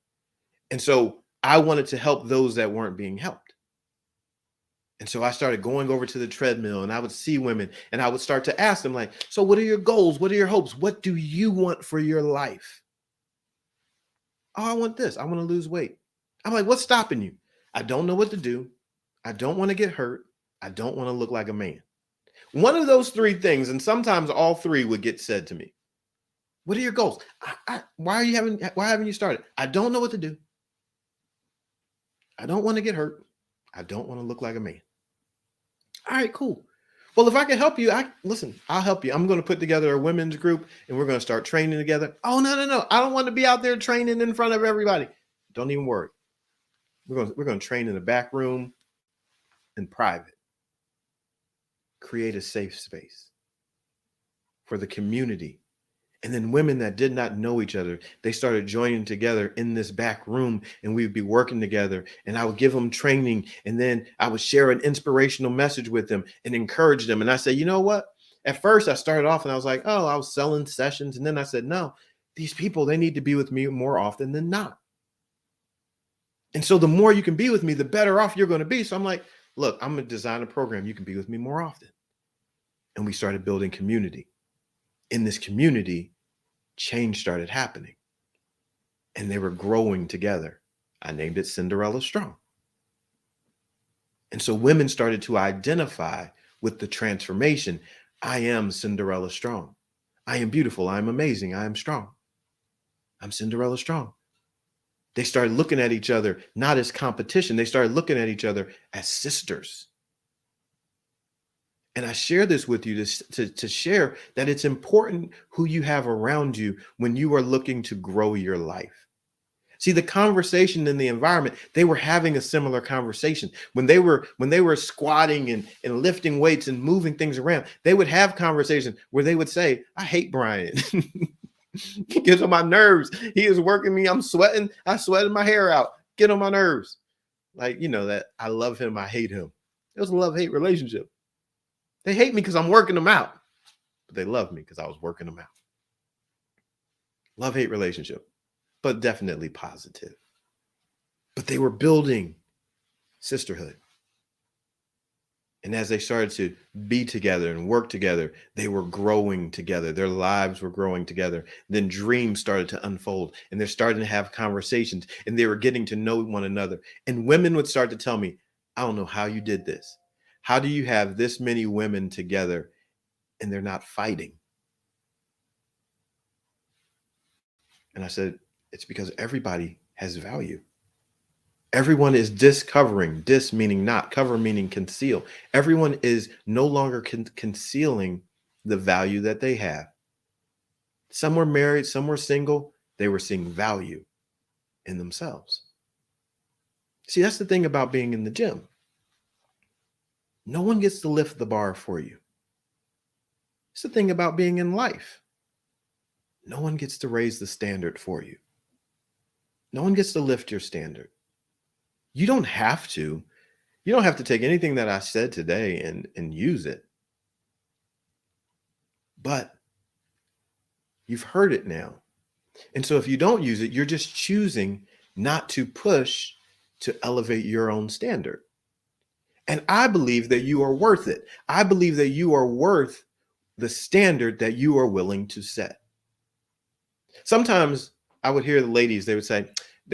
A: And so I wanted to help those that weren't being helped. And so I started going over to the treadmill and I would see women and I would start to ask them like, so what are your goals? What are your hopes? What do you want for your life? Oh, I want this. I want to lose weight. I'm like, what's stopping you? I don't know what to do. I don't want to get hurt. I don't want to look like a man. One of those three things, and sometimes all three would get said to me. What are your goals? Why haven't you started? I don't know what to do. I don't want to get hurt. I don't want to look like a man. All right, cool. Well, if I can help you, I'll help you. I'm going to put together a women's group and we're going to start training together. Oh, no. I don't want to be out there training in front of everybody. Don't even worry. We're going to train in the back room in private. Create a safe space for the community. And then women that did not know each other, they started joining together in this back room and we'd be working together and I would give them training and then I would share an inspirational message with them and encourage them. And I said, you know what? At first I started off and I was like, oh, I was selling sessions. And then I said, no, these people, they need to be with me more often than not. And so the more you can be with me, the better off you're going to be. So I'm like, look, I'm going to design a program. You can be with me more often. And we started building community. In this community, change started happening and they were growing together. I named it Cinderella Strong. And so women started to identify with the transformation. I am Cinderella Strong. I am beautiful. I am amazing. I am strong. I'm Cinderella Strong. They started looking at each other, not as competition. They started looking at each other as sisters. And I share this with you to share that it's important who you have around you when you are looking to grow your life. See, the conversation in the environment, they were having a similar conversation. When they were squatting and lifting weights and moving things around, they would have conversations where they would say, I hate Brian. He gets on my nerves. He is working me. I'm sweating. I sweated my hair out. Get on my nerves. Like, that I love him. I hate him. It was a love-hate relationship. They hate me because I'm working them out, but they love me because I was working them out. Love-hate relationship, but definitely positive. But they were building sisterhood. And as they started to be together and work together, they were growing together. Their lives were growing together. Then dreams started to unfold, and they're starting to have conversations, and they were getting to know one another. And women would start to tell me, I don't know how you did this. How do you have this many women together and they're not fighting? And I said, it's because everybody has value. Everyone is discovering, dis meaning not, cover meaning conceal. Everyone is no longer concealing the value that they have. Some were married, some were single. They were seeing value in themselves. See, that's the thing about being in the gym. No one gets to lift the bar for you. It's the thing about being in life. No one gets to raise the standard for you. No one gets to lift your standard. You don't have to. You don't have to take anything that I said today and use it. But you've heard it now. And so if you don't use it, you're just choosing not to push to elevate your own standard. And I believe that you are worth it. I believe that you are worth the standard that you are willing to set. Sometimes I would hear the ladies, they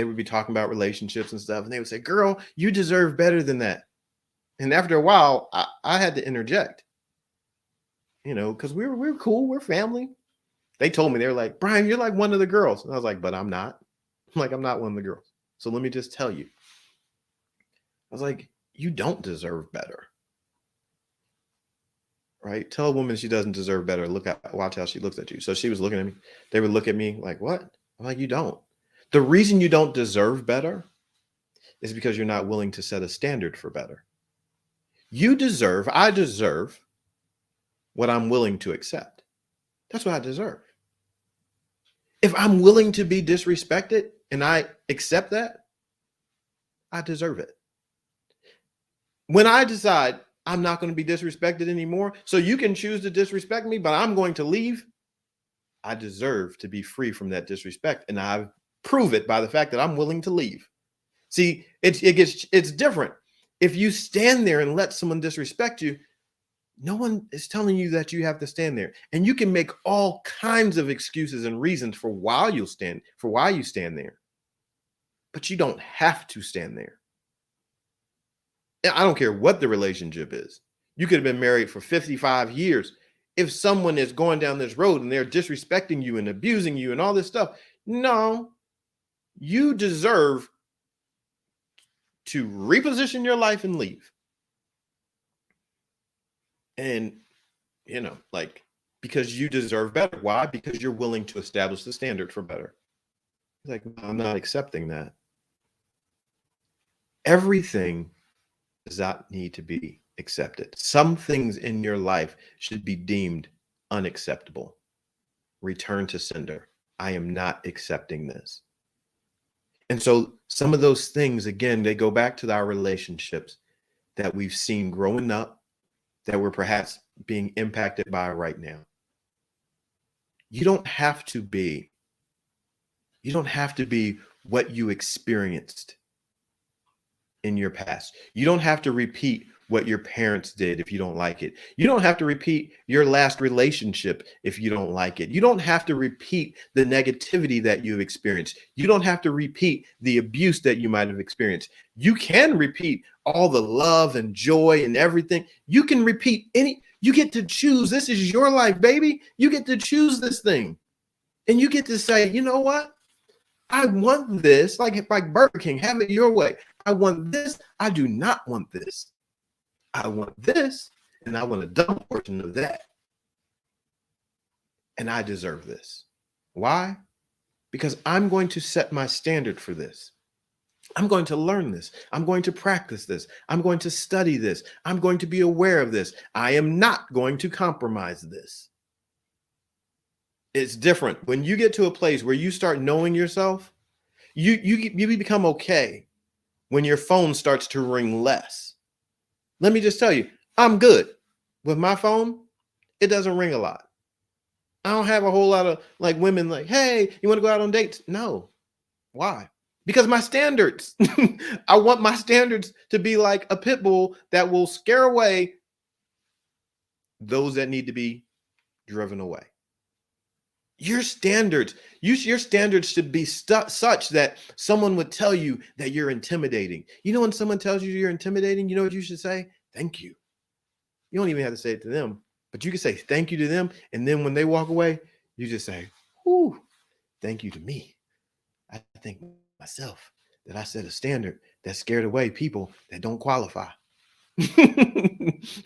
A: would be talking about relationships and stuff, and they would say, girl, you deserve better than that. And after a while, I had to interject, because we're cool, we're family. They told me, they were like, Brian, you're like one of the girls. And I was like, but I'm not. I'm not one of the girls. So let me just tell you. I was like, you don't deserve better. Right? Tell a woman she doesn't deserve better. Watch how she looks at you. So she was looking at me. They would look at me like, what? I'm like, you don't. The reason you don't deserve better is because you're not willing to set a standard for better. I deserve what I'm willing to accept. That's what I deserve. If I'm willing to be disrespected and I accept that, I deserve it. When I decide I'm not going to be disrespected anymore, so you can choose to disrespect me, but I'm going to leave, I deserve to be free from that disrespect. And I prove it by the fact that I'm willing to leave. See, it's different. If you stand there and let someone disrespect you, no one is telling you that you have to stand there. And you can make all kinds of excuses and reasons for why you stand there. But you don't have to stand there. I don't care what the relationship is. You could have been married for 55 years. If someone is going down this road and they're disrespecting you and abusing you and all this stuff, no, you deserve to reposition your life and leave. And, because you deserve better. Why? Because you're willing to establish the standard for better. Like, I'm not accepting that. Everything does not need to be accepted. Some things in your life should be deemed unacceptable. Return to sender. I am not accepting this. And so some of those things, again, they go back to our relationships that we've seen growing up, that we're perhaps being impacted by right now. You don't have to be what you experienced in your past. You don't have to repeat what your parents did if you don't like it. You don't have to repeat your last relationship if you don't like it. You don't have to repeat the negativity that you've experienced. You don't have to repeat the abuse that you might have experienced. You can repeat all the love and joy and everything. You can repeat you get to choose. This is your life, baby. You get to choose this thing. And you get to say, you know what? I want this, like Burger King, have it your way. I want this. I do not want this. I want this, and I want a double portion of that. And I deserve this. Why? because I'm going to set my standard for this. I'm going to learn this. I'm going to practice this. I'm going to study this. I'm going to be aware of this. I am not going to compromise this. It's different. When you get to a place where you start knowing yourself, you become okay when your phone starts to ring less. Let me just tell you, I'm good with my phone. It doesn't ring a lot. I don't have a whole lot of like women like, hey, you want to go out on dates? No. Why? Because my standards, I want my standards to be like a pit bull that will scare away those that need to be driven away. Your standards should be such that someone would tell you that you're intimidating. You know, when someone tells you you're intimidating, you know what you should say? Thank you. You don't even have to say it to them, but you can say thank you to them. And then when they walk away, you just say, whoo, thank you to me. I thank myself that I set a standard that scared away people that don't qualify.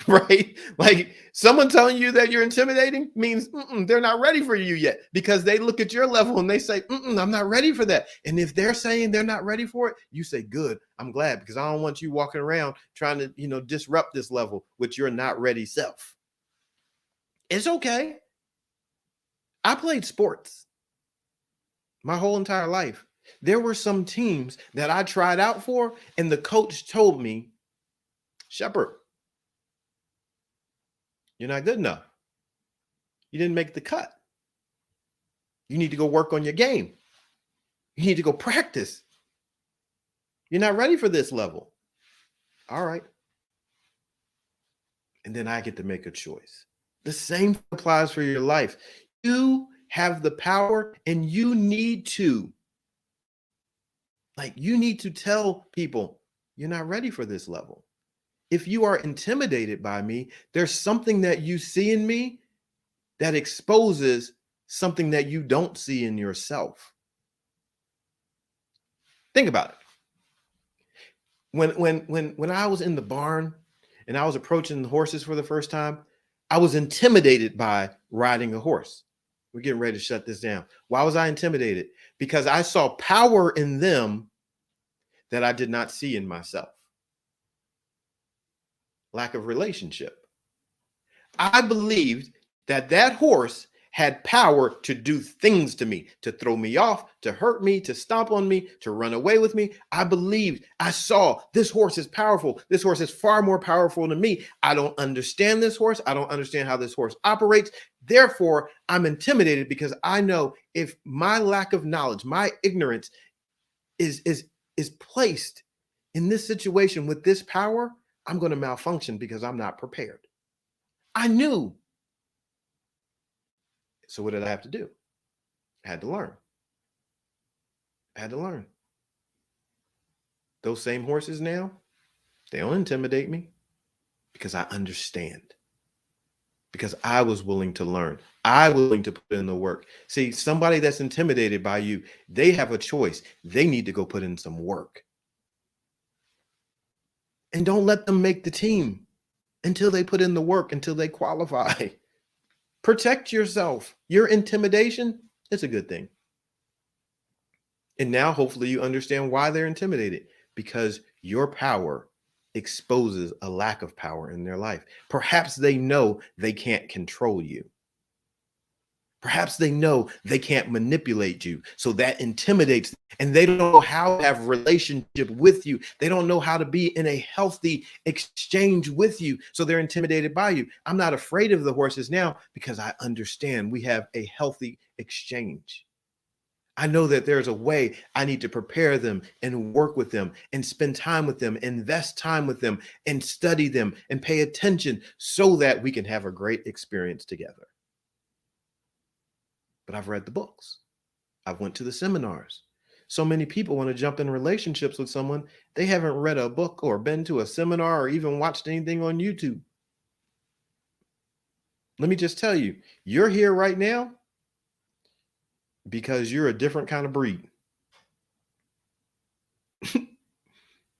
A: Right? Like someone telling you that you're intimidating means they're not ready for you yet, because they look at your level and they say, I'm not ready for that. And if they're saying they're not ready for it, you say, good, I'm glad, because I don't want you walking around trying to, disrupt this level with your not ready self. It's okay. I played sports my whole entire life. There were some teams that I tried out for, and the coach told me, Shepard, you're not good enough. You didn't make the cut. You need to go work on your game. You need to go practice. You're not ready for this level. All right. And then I get to make a choice. The same applies for your life. You have the power, and you need to tell people you're not ready for this level. If you are intimidated by me, there's something that you see in me that exposes something that you don't see in yourself. Think about it. When I was in the barn and I was approaching the horses for the first time, I was intimidated by riding a horse. We're getting ready to shut this down. Why was I intimidated? Because I saw power in them that I did not see in myself. Lack of relationship. I believed that horse had power to do things to me, to throw me off, to hurt me, to stomp on me, to run away with me. I saw this horse is powerful. This horse is far more powerful than me. I don't understand this horse. I don't understand how this horse operates. Therefore, I'm intimidated because I know if my lack of knowledge, my ignorance is placed in this situation with this power, I'm going to malfunction because I'm not prepared. I knew. So what did I have to do? I had to learn. Those same horses now, they don't intimidate me because I understand. Because I was willing to learn. I was willing to put in the work. See, somebody that's intimidated by you, they have a choice. They need to go put in some work. And don't let them make the team until they put in the work, until they qualify. Protect yourself. Your intimidation, it's a good thing. And now hopefully you understand why they're intimidated, because your power exposes a lack of power in their life. Perhaps they know they can't control you. Perhaps they know they can't manipulate you. So that intimidates them, and they don't know how to have a relationship with you. They don't know how to be in a healthy exchange with you. So they're intimidated by you. I'm not afraid of the horses now because I understand we have a healthy exchange. I know that there's a way I need to prepare them and work with them and spend time with them, invest time with them and study them and pay attention so that we can have a great experience together. But I've read the books. I've went to the seminars. So many people want to jump in relationships with someone. They haven't read a book or been to a seminar or even watched anything on YouTube. Let me just tell you, you're here right now because you're a different kind of breed.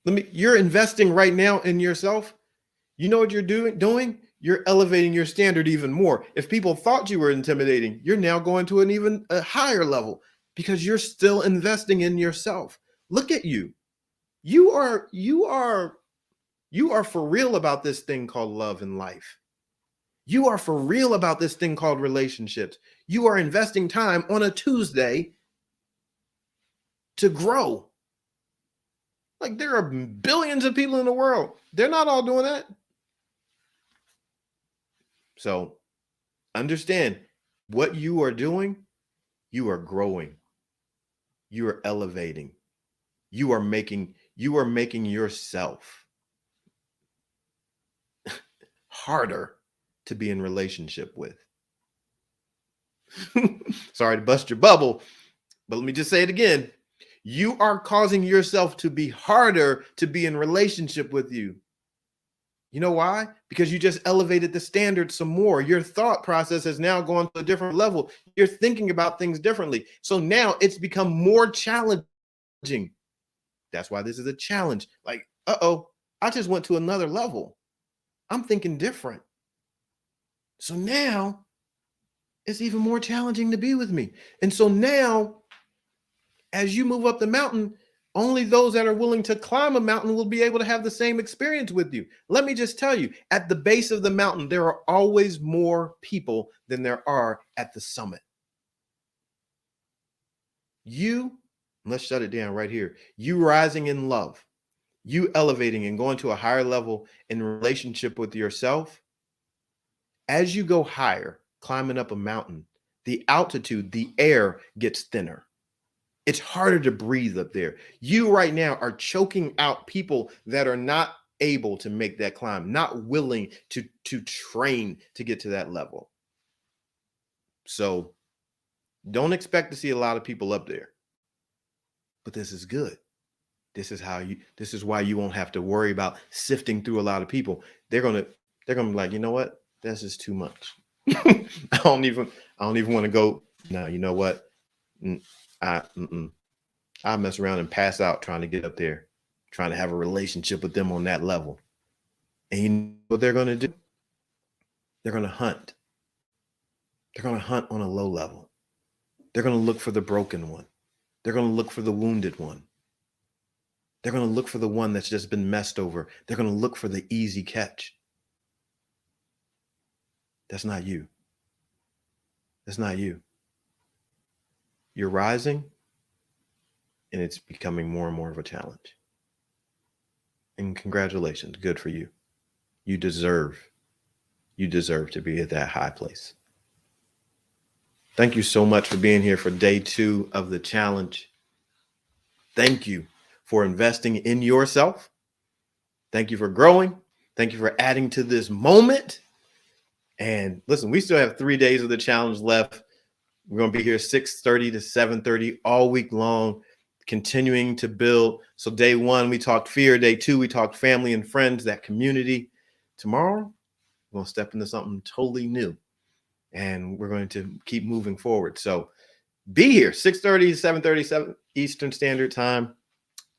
A: You're investing right now in yourself. You know what you're doing? You're elevating your standard even more. If people thought you were intimidating, you're now going to an even higher level. because you're still investing in yourself. Look at you. You are for real about this thing called love and life. You are for real about this thing called relationships. You are investing time on a Tuesday to grow. Like, there are billions of people in the world. They're not all doing that. So understand what you are doing. You are growing. You are elevating. You are making yourself harder to be in relationship with. Sorry to bust your bubble, but let me just say it again. You are causing yourself to be harder to be in relationship with you. You know why? Because you just elevated the standard some more. Your thought process has now gone to a different level. You're thinking about things differently. So now it's become more challenging. That's why this is a challenge. Like, I just went to another level. I'm thinking different. So now it's even more challenging to be with me. And so now, as you move up the mountain, only those that are willing to climb a mountain will be able to have the same experience with you. Let me just tell you, at the base of the mountain, there are always more people than there are at the summit. Let's shut it down right here. You rising in love, you elevating and going to a higher level in relationship with yourself. As you go higher, climbing up a mountain, the altitude, the air gets thinner. It's harder to breathe up there. You right now are choking out people that are not able to make that climb, not willing to train to get to that level. So don't expect to see a lot of people up there. But this is good. This is why you won't have to worry about sifting through a lot of people. They're gonna be like, you know what? That's just too much. I don't even want to go. No, you know what? I mess around and pass out trying to get up there, trying to have a relationship with them on that level. And you know what they're going to do? They're going to hunt. They're going to hunt on a low level. They're going to look for the broken one. They're going to look for the wounded one. They're going to look for the one that's just been messed over. They're going to look for the easy catch. That's not you. That's not you. You're rising, and it's becoming more and more of a challenge. And congratulations, good for you. You deserve to be at that high place. Thank you so much for being here for day 2 of the challenge. Thank you for investing in yourself. Thank you for growing. Thank you for adding to this moment. And listen, we still have 3 days of the challenge left. We're going to be here 6:30 to 7:30 all week long, continuing to build. So day 1, we talked fear. Day 2, we talked family and friends, that community. Tomorrow, we're going to step into something totally new, and we're going to keep moving forward. So be here 6:30 to 7:30 Eastern Standard Time.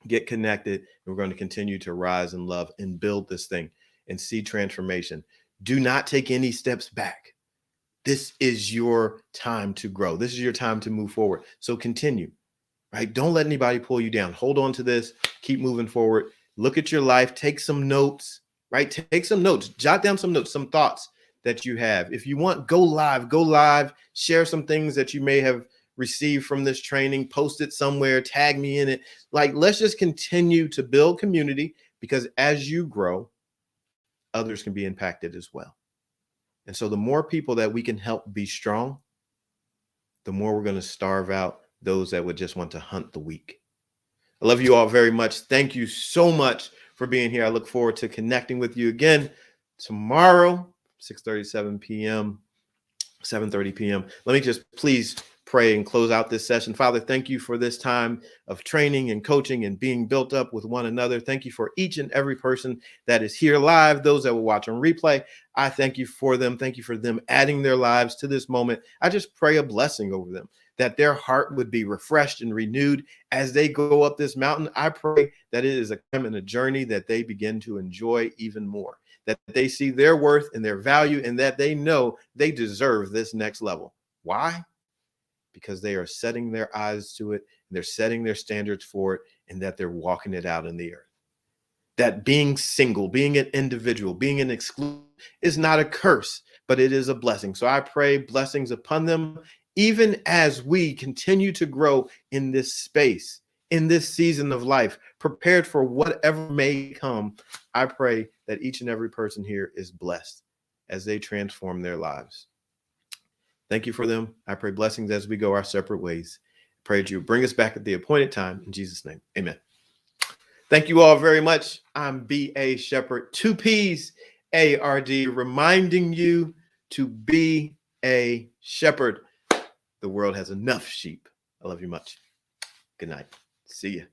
A: Get connected. And we're going to continue to rise in love and build this thing and see transformation. Do not take any steps back. This is your time to grow. This is your time to move forward. So continue, right? Don't let anybody pull you down. Hold on to this. Keep moving forward. Look at your life. Take some notes, right? Take some notes. Jot down some notes, some thoughts that you have. If you want, go live, share some things that you may have received from this training, post it somewhere, tag me in it. Like, let's just continue to build community, because as you grow, others can be impacted as well. And so the more people that we can help be strong, the more we're going to starve out those that would just want to hunt the weak. I love you all very much. Thank you so much for being here. I look forward to connecting with you again tomorrow, 6:37 p.m., 7:30 p.m. Let me just please pray and close out this session. Father, thank you for this time of training and coaching and being built up with one another. Thank you for each and every person that is here live, those that will watch on replay. I thank you for them. Thank you for them adding their lives to this moment. I just pray a blessing over them, that their heart would be refreshed and renewed as they go up this mountain. I pray that it is a time and a journey that they begin to enjoy even more, that they see their worth and their value, and that they know they deserve this next level. Why? because they are setting their eyes to it, and they're setting their standards for it, and that they're walking it out in the earth. That being single, being an individual, being an exclusive is not a curse, but it is a blessing. So I pray blessings upon them, even as we continue to grow in this space, in this season of life, prepared for whatever may come. I pray that each and every person here is blessed as they transform their lives. Thank you for them. I pray blessings as we go our separate ways. Pray that you bring us back at the appointed time. In Jesus' name, amen. Thank you all very much. I'm B.A. Shepherd, 2 P's, A-R-D, reminding you to be a shepherd. The world has enough sheep. I love you much. Good night. See ya.